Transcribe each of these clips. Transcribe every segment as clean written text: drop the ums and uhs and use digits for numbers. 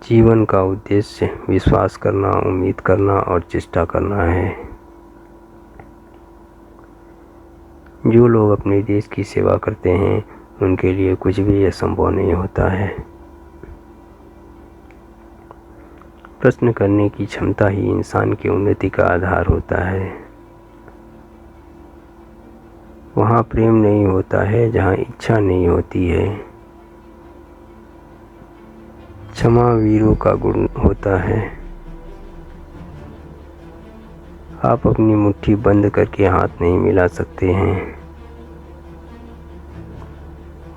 जीवन का उद्देश्य विश्वास करना, उम्मीद करना और चेष्टा करना है। जो लोग अपने देश की सेवा करते हैं उनके लिए कुछ भी असंभव नहीं होता है। प्रश्न करने की क्षमता ही इंसान की उन्नति का आधार होता है। वहाँ प्रेम नहीं होता है जहाँ इच्छा नहीं होती है। क्षमा वीरों का गुण होता है। आप अपनी मुट्ठी बंद करके हाथ नहीं मिला सकते हैं।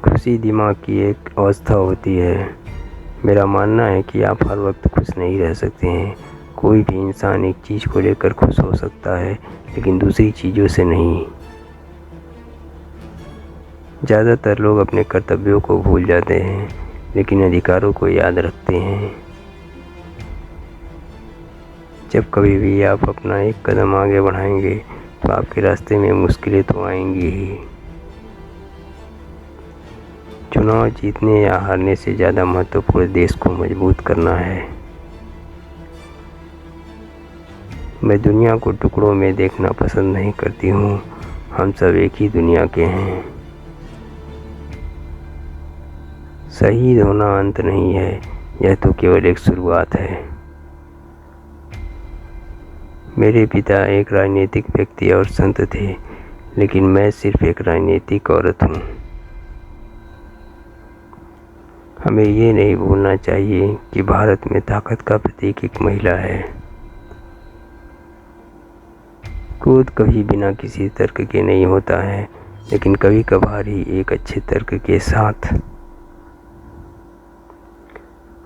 खुशी दिमाग की एक अवस्था होती है। मेरा मानना है कि आप हर वक्त खुश नहीं रह सकते हैं। कोई भी इंसान एक चीज़ को लेकर खुश हो सकता है लेकिन दूसरी चीज़ों से नहीं। ज़्यादातर लोग अपने कर्तव्यों को भूल जाते हैं लेकिन अधिकारों को याद रखते हैं। जब कभी भी आप अपना एक कदम आगे बढ़ाएंगे तो आपके रास्ते में मुश्किलें तो आएंगी ही। चुनाव जीतने या हारने से ज़्यादा महत्वपूर्ण देश को मजबूत करना है। मैं दुनिया को टुकड़ों में देखना पसंद नहीं करती हूँ। हम सब एक ही दुनिया के हैं। शहीद होना अंत नहीं है, यह तो केवल एक शुरुआत है। मेरे पिता एक राजनीतिक व्यक्ति और संत थे, लेकिन मैं सिर्फ एक राजनीतिक औरत हूँ। हमें ये नहीं भूलना चाहिए कि भारत में ताकत का प्रतीक एक महिला है। क्रोध कभी बिना किसी तर्क के नहीं होता है, लेकिन कभी कभार ही एक अच्छे तर्क के साथ।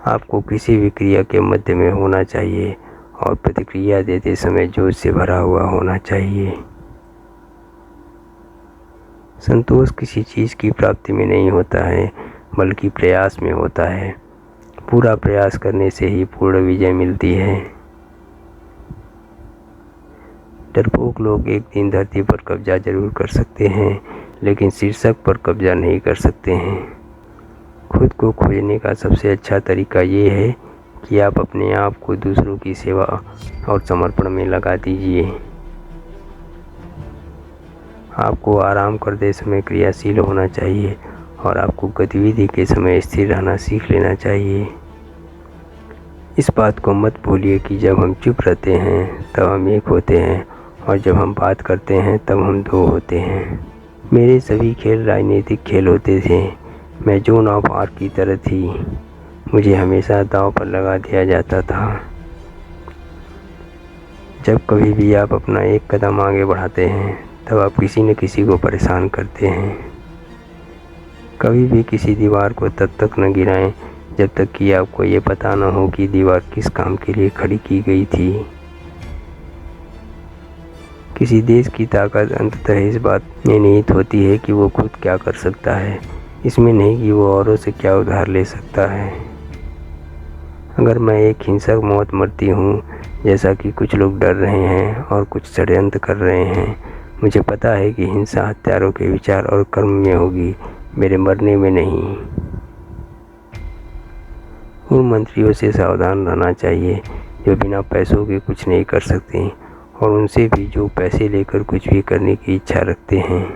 आपको किसी भी क्रिया के मध्य में होना चाहिए और प्रतिक्रिया देते समय जोश से भरा हुआ होना चाहिए। संतोष किसी चीज़ की प्राप्ति में नहीं होता है, बल्कि प्रयास में होता है। पूरा प्रयास करने से ही पूर्ण विजय मिलती है। डरपोक लोग एक दिन धरती पर कब्जा जरूर कर सकते हैं, लेकिन शीर्षक पर कब्जा नहीं कर सकते हैं। खुद को खोजने का सबसे अच्छा तरीका ये है कि आप अपने आप को दूसरों की सेवा और समर्पण में लगा दीजिए। आपको आराम करते समय क्रियाशील होना चाहिए और आपको गतिविधि के समय स्थिर रहना सीख लेना चाहिए। इस बात को मत भूलिए कि जब हम चुप रहते हैं तब हम एक होते हैं और जब हम बात करते हैं तब हम दो होते हैं। मेरे सभी खेल राजनीतिक खेल होते थे। मैं जोन ऑफ आर्क की तरह थी। मुझे हमेशा दांव पर लगा दिया जाता था। जब कभी भी आप अपना एक कदम आगे बढ़ाते हैं तब आप किसी न किसी को परेशान करते हैं। कभी भी किसी दीवार को तब तक न गिराएं जब तक कि आपको ये पता न हो कि दीवार किस काम के लिए खड़ी की गई थी। किसी देश की ताकत अंततः इस बात में निहित होती है कि वो खुद क्या कर सकता है, इसमें नहीं कि वो औरों से क्या उधार ले सकता है। अगर मैं एक हिंसक मौत मरती हूँ, जैसा कि कुछ लोग डर रहे हैं और कुछ षड्यंत्र कर रहे हैं, मुझे पता है कि हिंसा हत्यारों के विचार और कर्म में होगी, मेरे मरने में नहीं। उन मंत्रियों से सावधान रहना चाहिए जो बिना पैसों के कुछ नहीं कर सकते, और उनसे भी जो पैसे लेकर कुछ भी करने की इच्छा रखते हैं।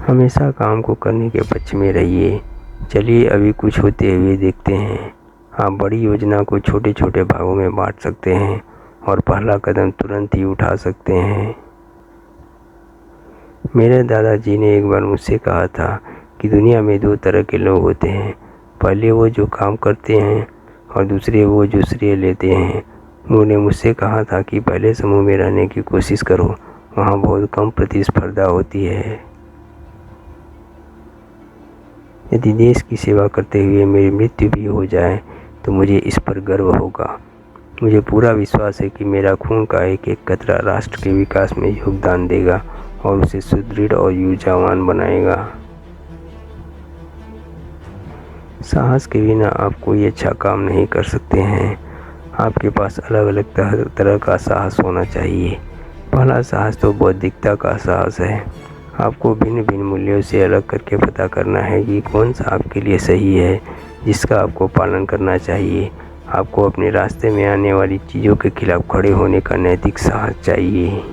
हमेशा काम को करने के पक्ष में रहिए। चलिए अभी कुछ होते हुए देखते हैं। आप बड़ी योजना को छोटे छोटे भागों में बांट सकते हैं और पहला कदम तुरंत ही उठा सकते हैं। मेरे दादाजी ने एक बार मुझसे कहा था कि दुनिया में दो तरह के लोग होते हैं, पहले वो जो काम करते हैं और दूसरे वो जो श्रेय लेते हैं। उन्होंने मुझसे कहा था कि पहले समूह में रहने की कोशिश करो, वहाँ बहुत कम प्रतिस्पर्धा होती है। यदि देश की सेवा करते हुए मेरी मृत्यु भी हो जाए तो मुझे इस पर गर्व होगा। मुझे पूरा विश्वास है कि मेरा खून का एक एक कतरा राष्ट्र के विकास में योगदान देगा और उसे सुदृढ़ और ऊर्जावान बनाएगा। साहस के बिना आप कोई अच्छा काम नहीं कर सकते हैं। आपके पास अलग अलग तरह का साहस होना चाहिए। पहला साहस तो बौद्धिकता का साहस है। आपको भिन्न भिन्न मूल्यों से अलग करके पता करना है कि कौन सा आपके लिए सही है। जिसका आपको पालन करना चाहिए। आपको अपने रास्ते में आने वाली चीज़ों के खिलाफ खड़े होने का नैतिक साहस चाहिए।